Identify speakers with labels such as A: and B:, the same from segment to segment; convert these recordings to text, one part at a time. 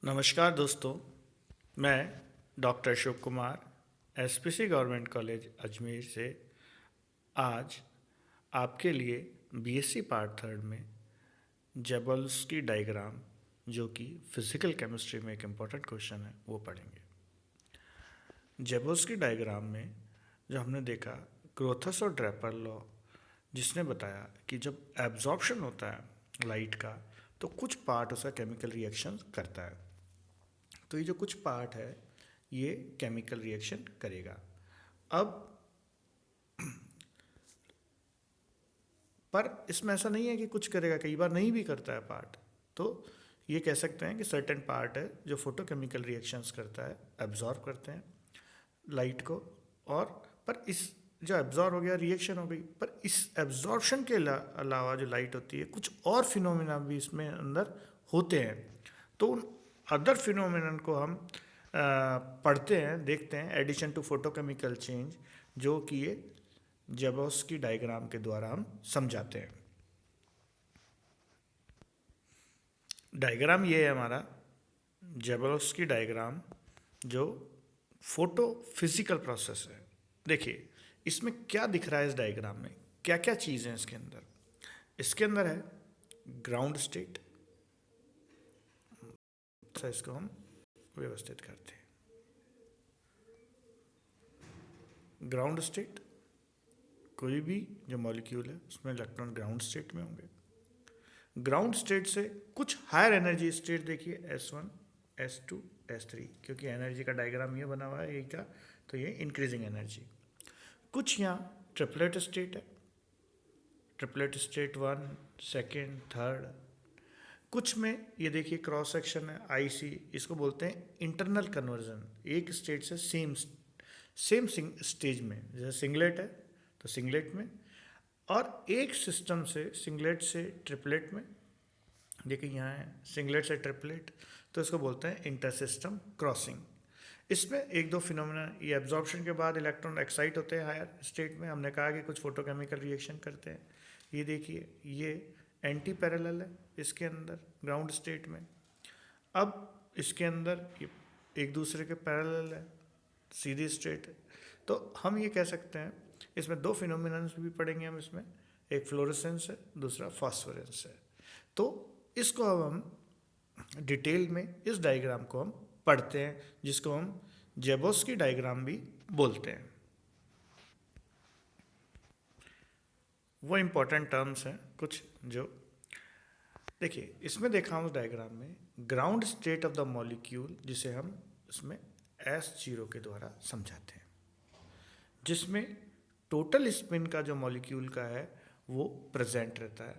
A: नमस्कार दोस्तों, मैं doctor Ashok Kumar SPC government college Ajmer से आज आपके लिए बीएससी पार्ट थर्ड में जेबोल्स्की डायग्राम, जो कि फिजिकल केमिस्ट्री में एक इम्पॉर्टेंट क्वेश्चन है, वो पढ़ेंगे। जेबोल्स्की डायग्राम में जो हमने देखा, ग्रोथस और ड्रैपर लॉ, जिसने बताया कि जब एब्जॉर्प्शन होता है लाइट का तो कुछ पार्ट उसका केमिकल रिएक्शन करता है। तो ये जो कुछ पार्ट है ये केमिकल रिएक्शन करेगा। अब पर इसमें ऐसा नहीं है कि कुछ करेगा, कई बार नहीं भी करता है पार्ट। तो ये कह सकते हैं कि सर्टेन पार्ट है जो फोटोकेमिकल रिएक्शंस करता है, एब्जॉर्ब करते हैं लाइट को। और पर इस जो एब्जॉर्ब हो गया, रिएक्शन हो गई, पर इस एब्जॉर्प्शन के अलावा जो लाइट होती है, कुछ और फिनोमिना भी इसमें अंदर होते हैं। तो उन अदर फिनोमिनन को हम पढ़ते हैं, देखते हैं, एडिशन टू फोटोकेमिकल चेंज, जो कि ये जेबोल्स्की डायग्राम के द्वारा हम समझाते हैं। डायग्राम ये है हमारा जेबोल्स्की डायग्राम, जो फोटो फिजिकल प्रोसेस है। देखिए इसमें क्या दिख रहा है, इस डायग्राम में क्या क्या चीज़ें हैं इसके अंदर है ग्राउंड स्टेट। तो इसको हम व्यवस्थित करते हैं। ग्राउंड स्टेट, कोई भी जो मॉलिक्यूल है उसमें इलेक्ट्रॉन ग्राउंड स्टेट में होंगे। ग्राउंड स्टेट से कुछ हायर एनर्जी स्टेट, देखिए S1, S2, S3, क्योंकि एनर्जी का डायग्राम ये बना हुआ है यही का, तो ये इंक्रीजिंग एनर्जी। कुछ यहाँ ट्रिपलेट स्टेट है, ट्रिपलेट स्टेट 1, सेकेंड, थर्ड। कुछ में ये देखिए क्रॉस सेक्शन है IC, इसको बोलते हैं इंटरनल कन्वर्जन, एक स्टेट से सेम स्टेज में। जैसे सिंगलेट है तो सिंगलेट में, और एक सिस्टम से सिंगलेट से ट्रिपलेट में। देखिए यहाँ है सिंगलेट से ट्रिपलेट, तो इसको बोलते हैं इंटर सिस्टम क्रॉसिंग। इसमें एक दो फिनोमेना, ये एब्जॉर्प्शन के बाद इलेक्ट्रॉन एक्साइट होते हैं हायर स्टेट में, हमने कहा कि कुछ फोटोकेमिकल रिएक्शन करते हैं। ये देखिए ये एंटी पैरेलल है इसके अंदर ग्राउंड स्टेट में। अब इसके अंदर ये एक दूसरे के पैरेलल है, सीधी स्ट्रेट है। तो हम ये कह सकते हैं इसमें दो फिनोमिनन्स भी पढ़ेंगे हम इसमें, एक फ्लोरेसेंस है, दूसरा फॉस्फोरेंस है। तो इसको अब हम डिटेल में इस डायग्राम को हम पढ़ते हैं, जिसको हम जेबोल्स्की डायग्राम भी बोलते हैं। वो इम्पोर्टेंट टर्म्स हैं कुछ जो देखिए इसमें देखा हूँ, उस डायग्राम में ground state of the molecule, जिसे हम इसमें S0 के द्वारा समझाते हैं, जिसमें टोटल स्पिन का जो मॉलिक्यूल का है वो प्रेजेंट रहता है।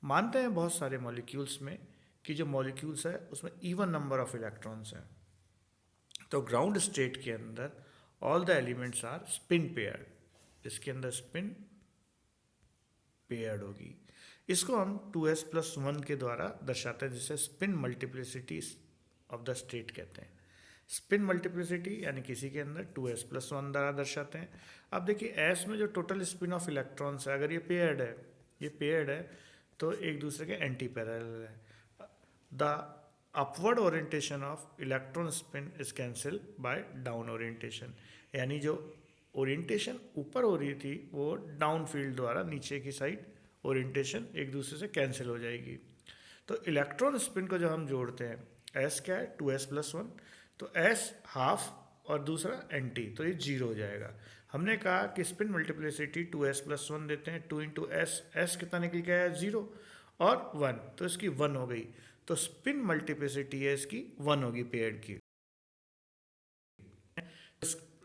A: मानते हैं बहुत सारे मॉलिक्यूल्स में कि जो मॉलिक्यूल्स है उसमें इवन नंबर ऑफ इलेक्ट्रॉन्स हैं। तो ग्राउंड स्टेट के अंदर all the elements are spin paired, इसके अंदर स्पिन पेयर्ड होगी। इसको हम 2s+1 के द्वारा दर्शाते हैं, जिसे spin multiplicity of the state कहते हैं। स्पिन मल्टीप्लिसिटी यानी किसी के अंदर 2s+1 द्वारा दर्शाते हैं। अब देखिए S में जो टोटल स्पिन ऑफ इलेक्ट्रॉन्स है, अगर ये पेयर्ड है तो एक दूसरे के एंटी पैरेलल है। The upward orientation of electron spin is cancel bye down orientation, यानी जो ओरिएंटेशन ऊपर हो रही थी वो डाउन फील्ड द्वारा नीचे की साइड ओरिएंटेशन एक दूसरे से कैंसिल हो जाएगी। तो इलेक्ट्रॉन स्पिन को जब हम जोड़ते हैं, S क्या है 2s+1, तो S हाफ और दूसरा एंटी, तो ये 0 हो जाएगा। हमने कहा कि स्पिन मल्टीप्लिसिटी 2s+1 देते हैं, 2 इंटू S कितना निकल गया है 0 और 1, तो इसकी 1 हो गई। तो स्पिन मल्टीप्लिसिटी है इसकी 1 होगी पेयर्ड की।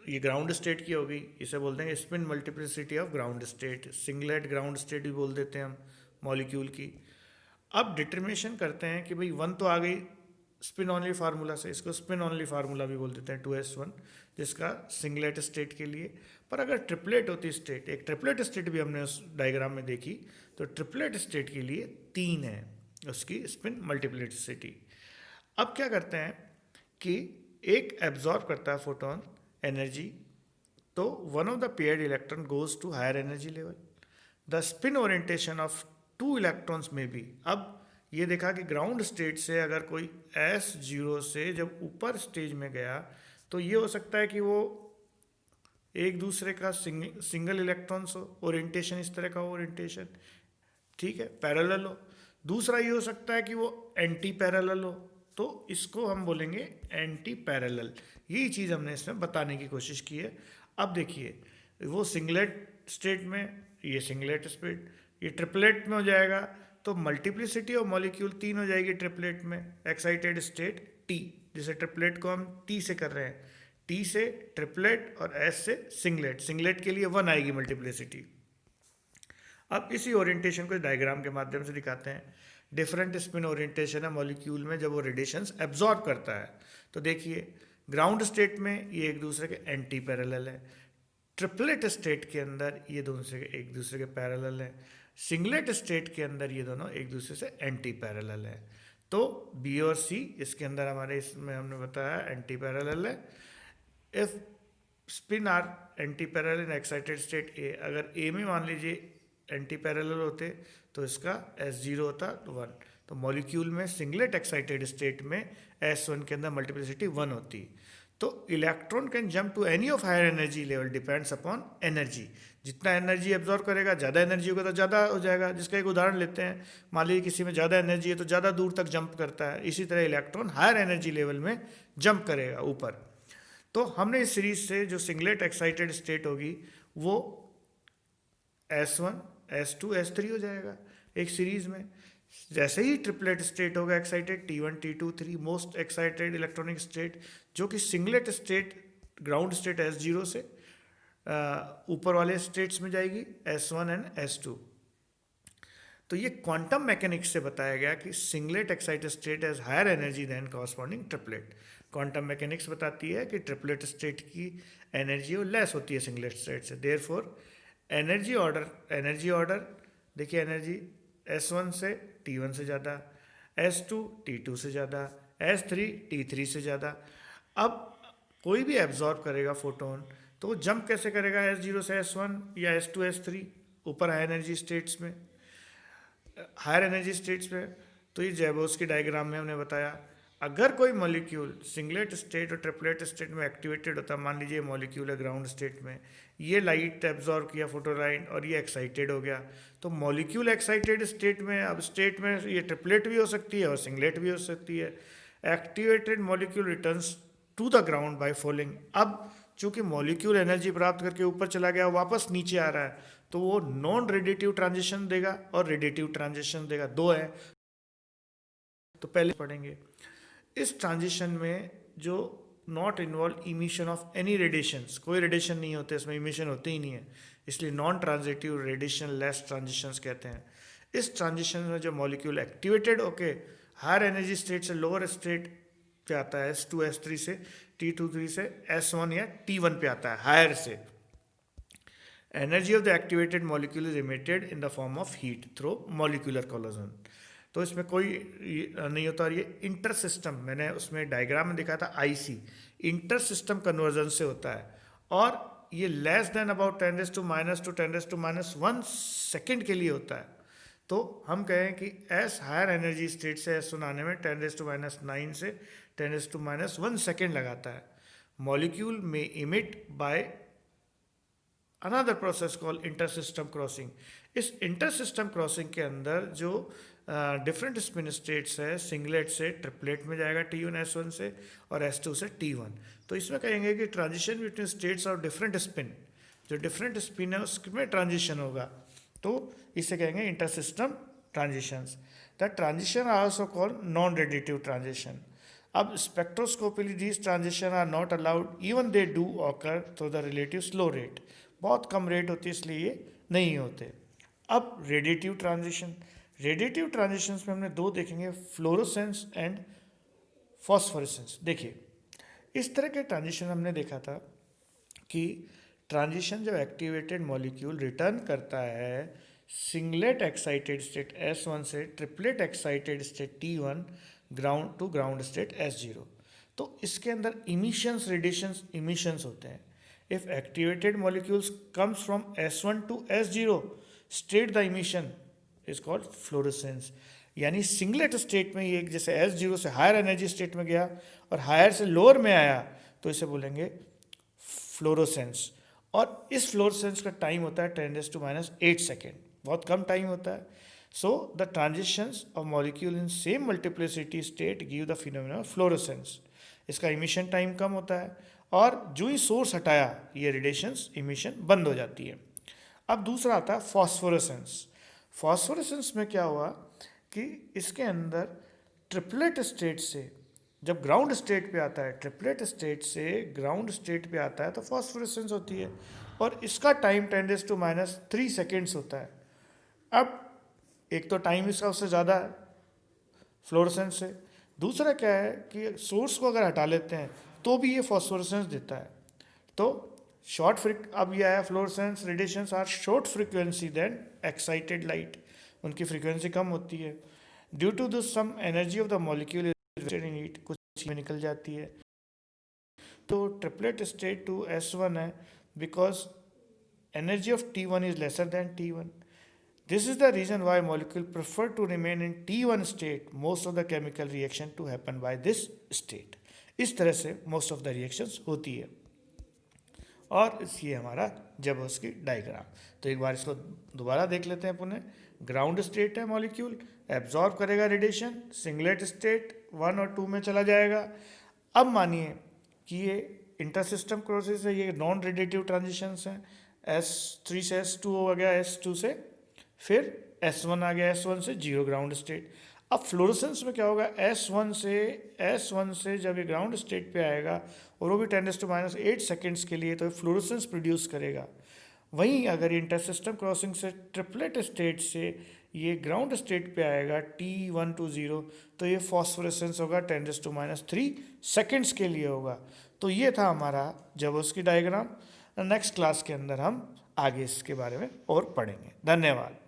A: ये ग्राउंड स्टेट की होगी, इसे बोलते हैं spin multiplicity of ground state, singlet ground state भी बोल देते हैं हम मॉलिक्यूल की। अब डिटर्मिनेशन करते हैं कि भाई 1 तो आ गई स्पिन ऑनली फार्मूला से, इसको स्पिन ऑनली फार्मूला भी बोल देते हैं 2s1, जिसका सिंगलेट स्टेट के लिए। पर अगर ट्रिपलेट होती स्टेट, एक ट्रिपलेट स्टेट भी हमने उस डायग्राम में देखी, तो ट्रिपलेट स्टेट के लिए 3 है उसकी स्पिन मल्टीप्लिसिटी। अब क्या करते हैं कि एक एब्जॉर्ब करता है फोटोन एनर्जी, तो one of the paired electron goes to higher energy level. The spin orientation of 2 electrons में भी, अब ये देखा कि ग्राउंड स्टेट से अगर कोई S0 से जब ऊपर स्टेज में गया तो ये हो सकता है कि वो एक दूसरे का सिंगल इलेक्ट्रॉन्स हो, ओरिएंटेशन इस तरह का ओरिएंटेशन, ठीक है, पैरेलल हो। दूसरा ये हो सकता है कि वो एंटी पैरेलल हो, तो इसको हम बोलेंगे एंटी पैरेलल। यही चीज़ हमने इसमें बताने की कोशिश की है। अब देखिए, वो सिंगलेट स्टेट में, ये सिंगलेट स्टेट, ये ट्रिपलेट में हो जाएगा, तो मल्टीप्लिसिटी ऑफ मॉलिक्यूल 3 हो जाएगी ट्रिपलेट में। एक्साइटेड स्टेट T, जैसे ट्रिपलेट को हम T से कर रहे हैं, T से ट्रिपलेट और S से सिंगलेट, सिंगलेट के लिए 1 आएगी मल्टीप्लिसिटी। अब इसी ओरिएंटेशन को डायग्राम के माध्यम से दिखाते हैं। डिफरेंट स्पिन ओरिएंटेशन है मॉलिक्यूल में जब वो रेडिएशंस एब्जॉर्ब करता है। तो देखिए, ग्राउंड स्टेट में ये एक दूसरे के एंटी पैरेलल है, ट्रिपलेट स्टेट के अंदर ये दोनों से एक दूसरे के पैरेलल है, सिंगलेट स्टेट के अंदर ये दोनों एक दूसरे से एंटी पैरेलल है। तो बी और सी इसके अंदर हमारे, इसमें हमने बताया एंटी पैरेलल है। If spin are anti parallel in excited state A, अगर ए में मान लीजिए एंटी पैरेलल होते तो इसका S0 होता 1। तो मॉलिक्यूल में सिंगलेट एक्साइटेड स्टेट में S1 के अंदर मल्टीप्लिसिटी 1 होती। तो electron can jump to any of higher energy level, depends upon energy. जितना एनर्जी एब्जॉर्ब करेगा, ज़्यादा एनर्जी होगा तो ज़्यादा हो जाएगा। जिसका एक उदाहरण लेते हैं, मान लीजिए किसी में ज़्यादा एनर्जी है तो ज़्यादा दूर तक जंप करता है। इसी तरह इलेक्ट्रॉन हायर एनर्जी लेवल में जंप करेगा ऊपर। तो हमने इस सीरीज से जो सिंगलेट एक्साइटेड स्टेट होगी वो S1, S2, S3 हो जाएगा एक सीरीज में। जैसे ही ट्रिपलेट स्टेट होगा excited, T1, T2, 3 most excited electronic state, जो कि singlet state ground state S0 से ऊपर वाले स्टेट्स में जाएगी, S1 एंड S2। तो ये क्वांटम मैकेनिक्स से बताया गया कि singlet excited state has higher energy than corresponding triplet. Quantum mechanics बताती है कि ट्रिपलेट स्टेट की एनर्जी वो लेस होती है सिंगलेट स्टेट से। देयरफॉर एनर्जी ऑर्डर देखिए, एनर्जी S1 से T1 से ज़्यादा, S2 T2 से ज़्यादा, S3 T3 से ज़्यादा। अब कोई भी एब्जॉर्ब करेगा फोटोन तो वो जंप कैसे करेगा S0 से S1 या S2 S3 ऊपर हाई एनर्जी स्टेट्स में, हायर एनर्जी स्टेट्स में। तो ये जैबोस की डायग्राम में हमने बताया, अगर कोई मॉलिक्यूल सिंगलेट स्टेट और ट्रिपलेट स्टेट में एक्टिवेटेड होता, मान लीजिए मॉलिक्यूल है ग्राउंड स्टेट में, ये लाइट एब्जॉर्ब किया फोटोलाइन और ये एक्साइटेड हो गया, तो मॉलिक्यूल एक्साइटेड स्टेट में, अब स्टेट में ये ट्रिपलेट भी हो सकती है और सिंगलेट भी हो सकती है। Activated molecule returns to the ground by falling. अब चूंकि मॉलिक्यूल एनर्जी प्राप्त करके ऊपर चला गया, वापस नीचे आ रहा है, तो वो नॉन रेडिएटिव ट्रांजिशन देगा और रेडिएटिव ट्रांजिशन देगा, दो है। तो पहले पढ़ेंगे इस ट्रांजिशन में जो not involve emission of any radiations, कोई रेडिएशन नहीं होते इसमें, इमिशन होते ही नहीं है, इसलिए non transitive radiation less transitions कहते हैं। इस ट्रांजिशन में जो मॉलिक्यूल एक्टिवेटेड होके हायर एनर्जी स्टेट से लोअर स्टेट पे आता है, S2 S3 से T2 3 से S1 या T1 पे आता है हायर से, energy of the activated molecule is emitted in the form of heat through molecular collision. तो इसमें कोई नहीं होता। और ये इंटर सिस्टम, मैंने उसमें डायग्राम में दिखाया था IC, इंटर सिस्टम कन्वर्जन से होता है, और ये less than about 10 to minus to 10 to minus 1 second के लिए होता है। तो हम कहें कि S हायर एनर्जी स्टेट से S1 आने में 10 to minus 9 से 10 to minus 1 सेकेंड लगाता है। मॉलिक्यूल में emit by another process called inter system crossing. इस इंटर सिस्टम क्रॉसिंग के अंदर जो डिफरेंट स्पिन स्टेट्स है, सिंगलेट से ट्रिपलेट में जाएगा T1 S1 से और S2 से T1। तो इसमें कहेंगे कि transition between states of different spin, जो डिफरेंट स्पिन है उसमें ट्रांजिशन होगा, तो इसे कहेंगे inter system transitions. The transition are also called non radiative transition. अब spectroscopically these transition are not allowed even they do occur through the relative slow rate, बहुत कम रेट होती है इसलिए ये नहीं होते। अब रेडिएटिव ट्रांजिशन, रेडिएटिव ट्रांजिशंस में हमने दो देखेंगे, फ्लोरोसेंस एंड फॉस्फोरेसेंस। देखिए, इस तरह के ट्रांजिशन हमने देखा था कि ट्रांजिशन जब एक्टिवेटेड मॉलिक्यूल रिटर्न करता है सिंगलेट एक्साइटेड स्टेट S1 से triplet excited state T1 ground to ground state S0, तो इसके अंदर इमिशंस, रेडिएशंस इमिशंस होते हैं। If activated molecules comes from S1 to S0 state, the emission is called fluorescence. यानी singlet state में ये जैसे S0 से हायर एनर्जी स्टेट में गया और हायर से लोअर में आया तो इसे बोलेंगे फ्लोरोसेंस। और इस फ्लोरोसेंस का टाइम होता है 10⁻⁸ सेकेंड, बहुत कम टाइम होता है। So the transitions of molecule in same multiplicity state give the phenomena of fluorescence. इसका इमिशन टाइम कम होता है और जो ही सोर्स हटाया ये रेडिएशंस इमिशन बंद हो जाती है। अब दूसरा आता है फॉस्फोरेसेंस। फॉस्फोरेसेंस में क्या हुआ कि इसके अंदर ट्रिपलेट स्टेट से जब ग्राउंड स्टेट पे आता है, ट्रिपलेट स्टेट से ग्राउंड स्टेट पे आता है तो फॉस्फोरेसेंस होती है और इसका टाइम 10⁻³ सेकेंड्स होता है। अब एक तो टाइम इसका उससे ज़्यादा है फ्लोरोसेंस से, दूसरा क्या है कि सोर्स को अगर हटा लेते हैं तो भी ये फॉस्फोरेसेंस देता है। तो अब ये आया fluorescence radiations are short frequency then excited light, उनकी फ्रीक्वेंसी कम होती है। Due to this some energy of the molecule in it, कुछ में निकल जाती है। तो ट्रिपलेट स्टेट टू S1 है because energy of T1 is lesser than T1। This is the reason why molecule prefer to remain in T1 state most of the chemical reaction to happen by this state। इस तरह से most of the reactions होती है। और ये हमारा जबोस्की diagram. तो एक बार इसको दोबारा देख लेते हैं पुनः। ग्राउंड स्टेट है मॉलिक्यूल, एब्जॉर्ब करेगा रेडिएशन, सिंगलेट स्टेट 1 और 2 में चला जाएगा। अब मानिए कि ये इंटरसिस्टम क्रॉसेस है, ये नॉन रेडिएटिव ट्रांजिशंस हैं। S3 से S2 हो गया, S2 से फिर S1 आ गया, S1 से जीरो ग्राउंड स्टेट। अब फ्लोरोसेंस में क्या होगा, S1 से जब ये ग्राउंड स्टेट पे आएगा और वो भी 10⁻⁸ सेकेंड्स के लिए, तो फ्लोरोसेंस प्रोड्यूस करेगा। वहीं अगर इंटरसिस्टम क्रॉसिंग से ट्रिपलेट स्टेट से ये ग्राउंड स्टेट पे आएगा T1 to 0, तो ये फॉस्फोरेसेंस होगा 10⁻³ सेकेंड्स के लिए होगा। तो ये था हमारा जबोस्की डायग्राम। नेक्स्ट क्लास के अंदर हम आगे इसके बारे में और पढ़ेंगे। धन्यवाद।